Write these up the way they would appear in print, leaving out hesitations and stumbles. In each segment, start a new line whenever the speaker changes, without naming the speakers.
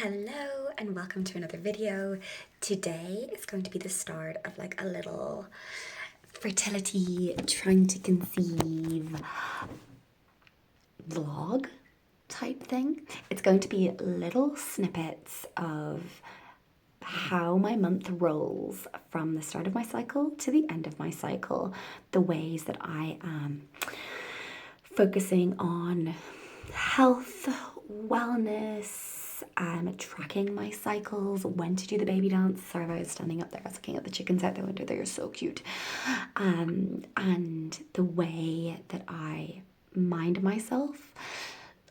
Hello and welcome to another video. Today is going to be the start of like a little fertility trying to conceive vlog type thing. It's going to be little snippets of how my month rolls from the start of my cycle to the end of my cycle, the ways that I am focusing on health, wellness, tracking my cycles, when to do the baby dance. Sorry if I was standing up there, I was looking at the chickens out the window, they are so cute. And the way that I mind myself,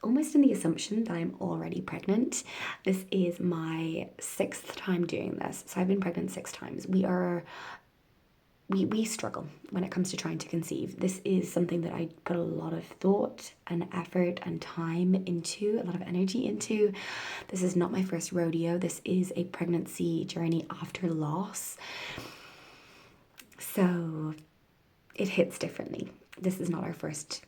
almost in the assumption that I'm already pregnant. This is my 6th time doing this. So I've been pregnant 6 times. We struggle when it comes to trying to conceive. This is something that I put a lot of thought and effort and time into, a lot of energy into. This is not my first rodeo. This is a pregnancy journey after loss. So it hits differently. This is not our first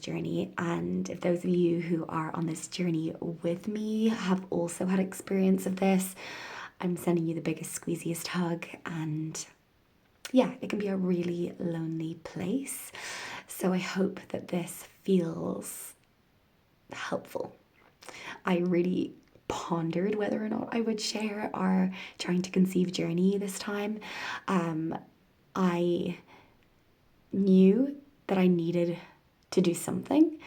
journey, and if those of you who are on this journey with me have also had experience of this, I'm sending you the biggest squeeziest hug. And yeah, it can be a really lonely place. So I hope that this feels helpful. I really pondered whether or not I would share our trying to conceive journey this time. I knew that I needed to do something,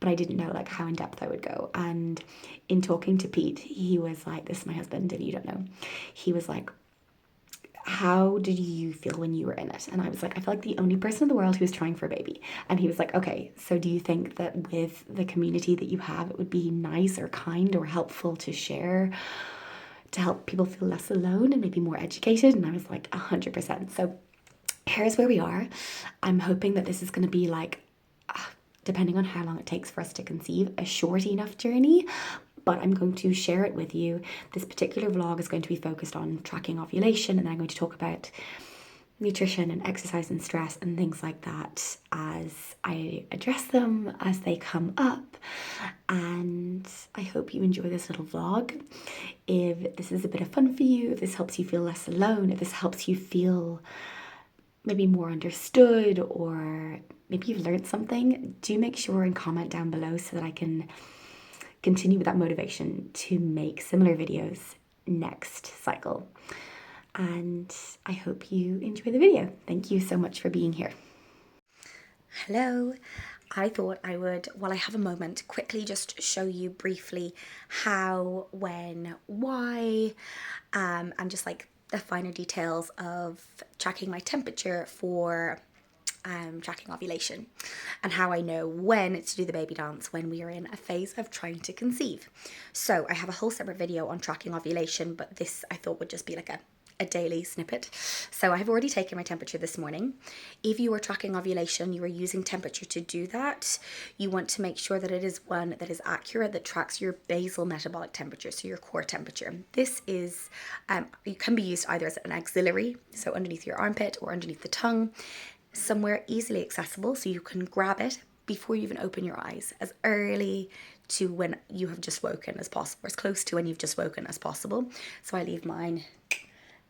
but I didn't know like how in depth I would go. And in talking to Pete, he was like, this is my husband, if you don't know, he was like, how did you feel when you were in it? And I was like, I feel like the only person in the world who was trying for a baby. And he was like, okay, so do you think that with the community that you have, it would be nice or kind or helpful to share to help people feel less alone and maybe more educated? And I was like, 100%. So here's where we are. I'm hoping that this is going to be like, depending on how long it takes for us to conceive, a short enough journey, but I'm going to share it with you. This particular vlog is going to be focused on tracking ovulation, and then I'm going to talk about nutrition and exercise and stress and things like that as I address them as they come up. And I hope you enjoy this little vlog. If this is a bit of fun for you, if this helps you feel less alone, if this helps you feel maybe more understood, or maybe you've learned something, do make sure and comment down below so that I can continue with that motivation to make similar videos next cycle. And I hope you enjoy the video. Thank you so much for being here. Hello. I thought I would, while I have a moment, quickly just show you briefly how, when, why, and just like the finer details of tracking my temperature for tracking ovulation, and how I know when to do the baby dance when we are in a phase of trying to conceive. So I have a whole separate video on tracking ovulation, but this I thought would just be like a daily snippet. So I have already taken my temperature this morning. If you are tracking ovulation, you are using temperature to do that, you want to make sure that it is one that is accurate, that tracks your basal metabolic temperature, so your core temperature. This is, it can be used either as an auxiliary, so underneath your armpit or underneath the tongue, somewhere easily accessible so you can grab it before you even open your eyes, as early to when you have just woken as possible, as close to when you've just woken as possible. So I leave mine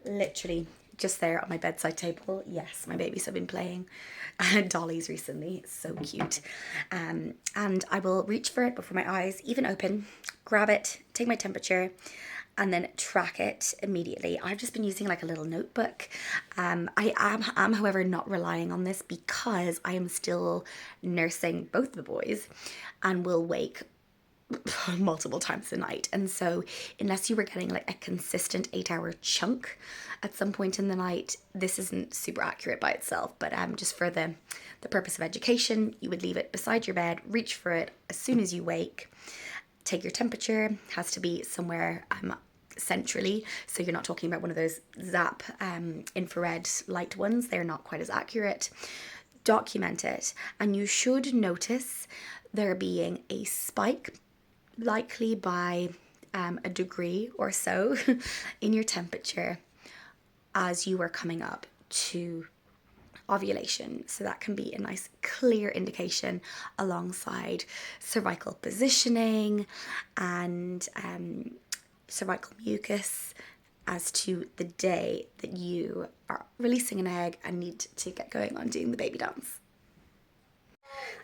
literally just there on my bedside table. Yes, my babies have been playing dollies recently. It's so cute. And I will reach for it before my eyes even open, grab it, take my temperature, and then track it immediately. I've just been using like a little notebook. I am, however, not relying on this because I am still nursing both the boys and will wake multiple times a night. And so unless you were getting like a consistent 8-hour chunk at some point in the night, this isn't super accurate by itself. But just for the purpose of education, you would leave it beside your bed, reach for it as soon as you wake, take your temperature. Has to be somewhere centrally, so you're not talking about one of those zap infrared light ones. They're not quite as accurate. Document it, and you should notice there being a spike, likely by a degree or so in your temperature as you are coming up to ovulation. So that can be a nice clear indication alongside cervical positioning and cervical mucus as to the day that you are releasing an egg and need to get going on doing the baby dance.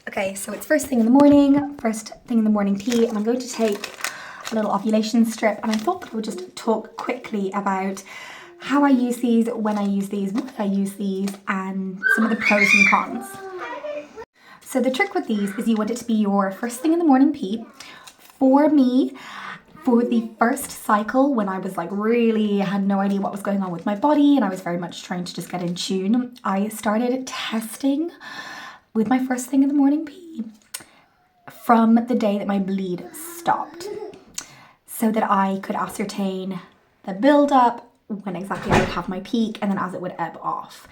Okay, so it's first thing in the morning tea, and I'm going to take a little ovulation strip, and I thought that I would just talk quickly about how I use these, when I use these, why I use these, and some of the pros and cons. So the trick with these is you want it to be your first thing in the morning pee. For me, for the first cycle, when I was like really had no idea what was going on with my body and I was very much trying to just get in tune, I started testing with my first thing in the morning pee from the day that my bleed stopped, so that I could ascertain the build up, when exactly I would have my peak, and then as it would ebb off.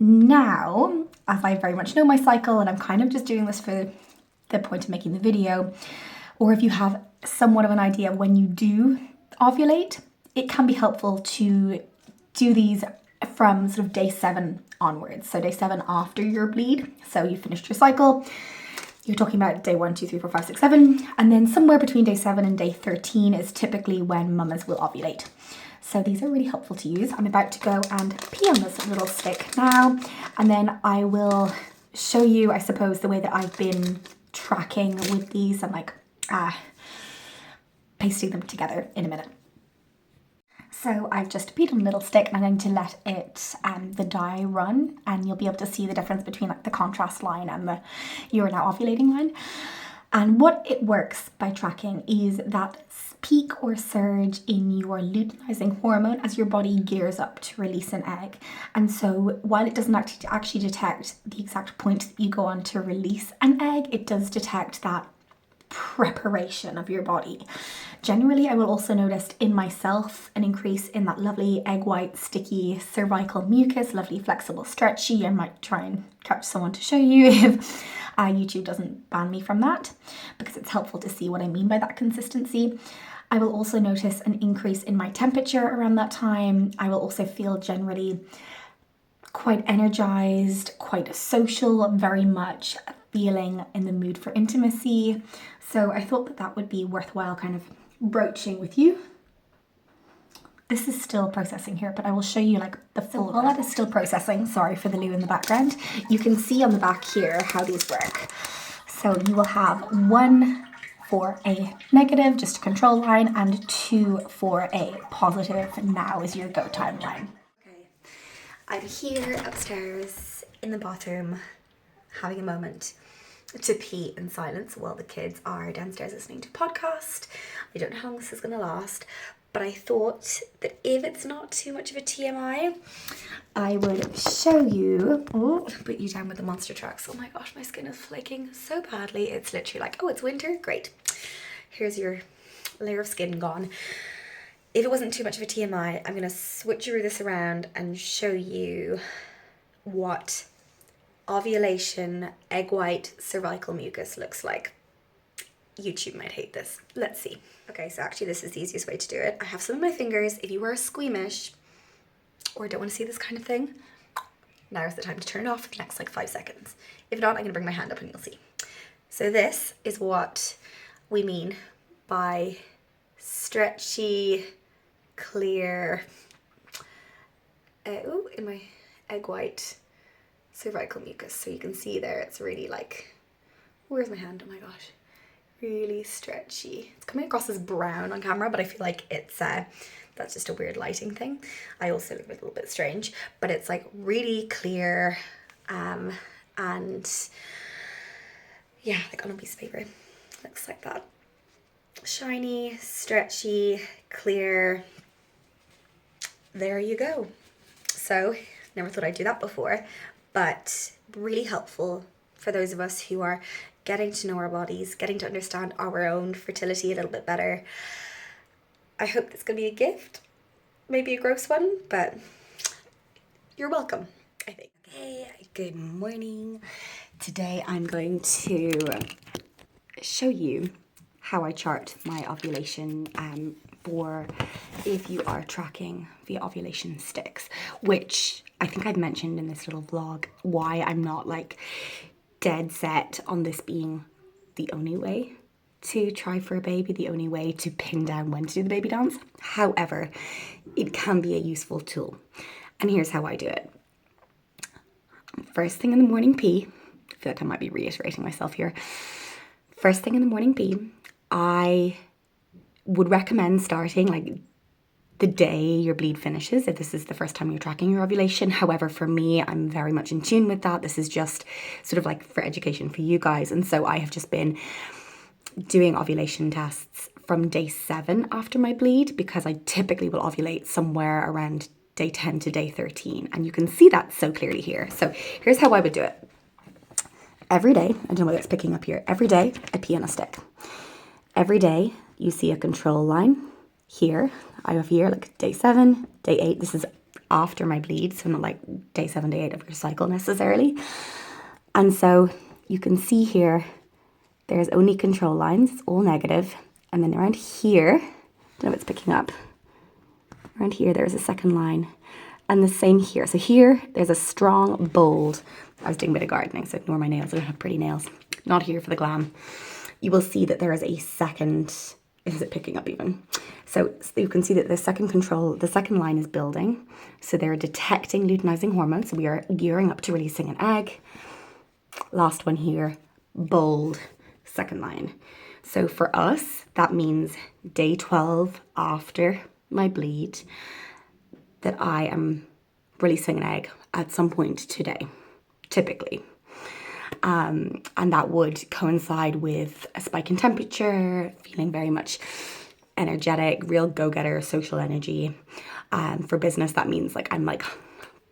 Now, as I very much know my cycle, and I'm kind of just doing this for the point of making the video, or if you have somewhat of an idea of when you do ovulate, it can be helpful to do these from sort of day 7 onwards. So day 7 after your bleed. So you finished your cycle. You're talking about day 1, 2, 3, 4, 5, 6, 7. And then somewhere between day 7 and day 13 is typically when mummas will ovulate. So these are really helpful to use. I'm about to go and pee on this little stick now. And then I will show you, I suppose, the way that I've been tracking with these and like pasting them together in a minute. So I've just peed on a little stick, and I'm going to let it, the dye run, and you'll be able to see the difference between like the contrast line and the "you are now ovulating" line. And what it works by tracking is that peak or surge in your luteinizing hormone as your body gears up to release an egg. And so while it doesn't actually detect the exact point that you go on to release an egg, it does detect that preparation of your body. Generally, I will also notice in myself an increase in that lovely egg white, sticky cervical mucus, lovely, flexible, stretchy. I might try and catch someone to show you if YouTube doesn't ban me from that, because it's helpful to see what I mean by that consistency. I will also notice an increase in my temperature around that time. I will also feel generally quite energized, quite social, very much feeling in the mood for intimacy. So I thought that that would be worthwhile kind of broaching with you. This is still processing here, but I will show you like the full. While that is still processing, sorry for the loo in the background, you can see on the back here how these work. So you will have 1 for a negative, just a control line, and 2 for a positive. Now is your go time line. Okay, I'm here upstairs in the bathroom having a moment to pee in silence while the kids are downstairs listening to a podcast. I don't know how long this is going to last, but I thought that if it's not too much of a TMI, I would show you, put you down with the monster trucks. Oh my gosh, my skin is flaking so badly. It's literally like, oh, it's winter, great. Here's your layer of skin gone. If it wasn't too much of a TMI, I'm going to switcheroo this around and show you what ovulation, egg white, cervical mucus looks like. YouTube might hate this. Let's see. Okay, so actually this is the easiest way to do it. I have some of my fingers. If you are squeamish or don't want to see this kind of thing, now's the time to turn it off for the next like 5 seconds. If not, I'm going to bring my hand up and you'll see. So this is what we mean by stretchy, clear, in my egg white cervical mucus. So you can see there it's really like, where's my hand? Oh my gosh, really stretchy. It's coming across as brown on camera, but I feel like it's that's just a weird lighting thing. I also look a little bit strange, but it's like really clear and yeah, like on a piece of paper. Looks like that. Shiny, stretchy, clear. There you go. So never thought I'd do that before, but really helpful for those of us who are getting to know our bodies, getting to understand our own fertility a little bit better. I hope it's going to be a gift, maybe a gross one, but you're welcome, I think. Okay, good morning. Today I'm going to show you how I chart my ovulation for if you are tracking via ovulation sticks, which I think I've mentioned in this little vlog why I'm not like dead set on this being the only way to try for a baby, the only way to pin down when to do the baby dance. However, it can be a useful tool. And here's how I do it. First thing in the morning pee, I feel like I might be reiterating myself here. First thing in the morning pee, I would recommend starting like the day your bleed finishes, if this is the first time you're tracking your ovulation. However, for me, I'm very much in tune with that. This is just sort of like for education for you guys. And so I have just been doing ovulation tests from day 7 after my bleed, because I typically will ovulate somewhere around day 10 to day 13. And you can see that so clearly here. So here's how I would do it. Every day, I don't know whether it's picking up here, every day I pee on a stick. Every day you see a control line here. I have here like day 7, day 8. This is after my bleed, so not like day 7, day 8 of your cycle necessarily. And so you can see here, there's only control lines, it's all negative. And then around here, I don't know if it's picking up. Around here, there's a second line. And the same here. So here, there's a strong, bold, I was doing a bit of gardening, so ignore my nails, I don't have pretty nails. Not here for the glam. You will see that there is a second, is it picking up even? So you can see that the second line is building. So they're detecting luteinizing hormones. So we are gearing up to releasing an egg. Last one here, bold, second line. So for us, that means day 12 after my bleed that I am releasing an egg at some point today, typically. And that would coincide with a spike in temperature, feeling very much energetic, real go-getter, social energy. For business, that means like I'm like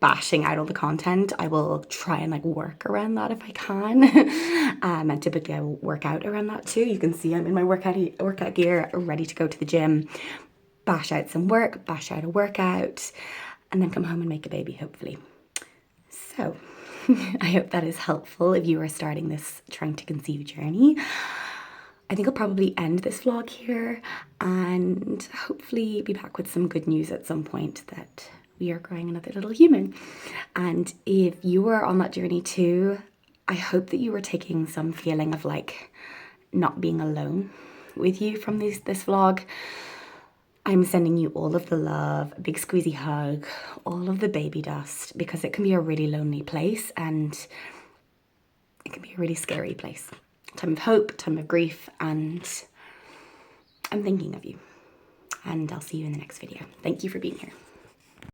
bashing out all the content. I will try and like work around that if I can. And typically I will work out around that too. You can see I'm in my workout gear, ready to go to the gym, bash out some work, bash out a workout, and then come home and make a baby, hopefully. So I hope that is helpful if you are starting this trying to conceive journey. I think I'll probably end this vlog here and hopefully be back with some good news at some point that we are growing another little human. And if you are on that journey too, I hope that you were taking some feeling of like not being alone with you from this vlog. I'm sending you all of the love, a big squeezy hug, all of the baby dust, because it can be a really lonely place and it can be a really scary place. Time of hope, time of grief, and I'm thinking of you. And I'll see you in the next video. Thank you for being here.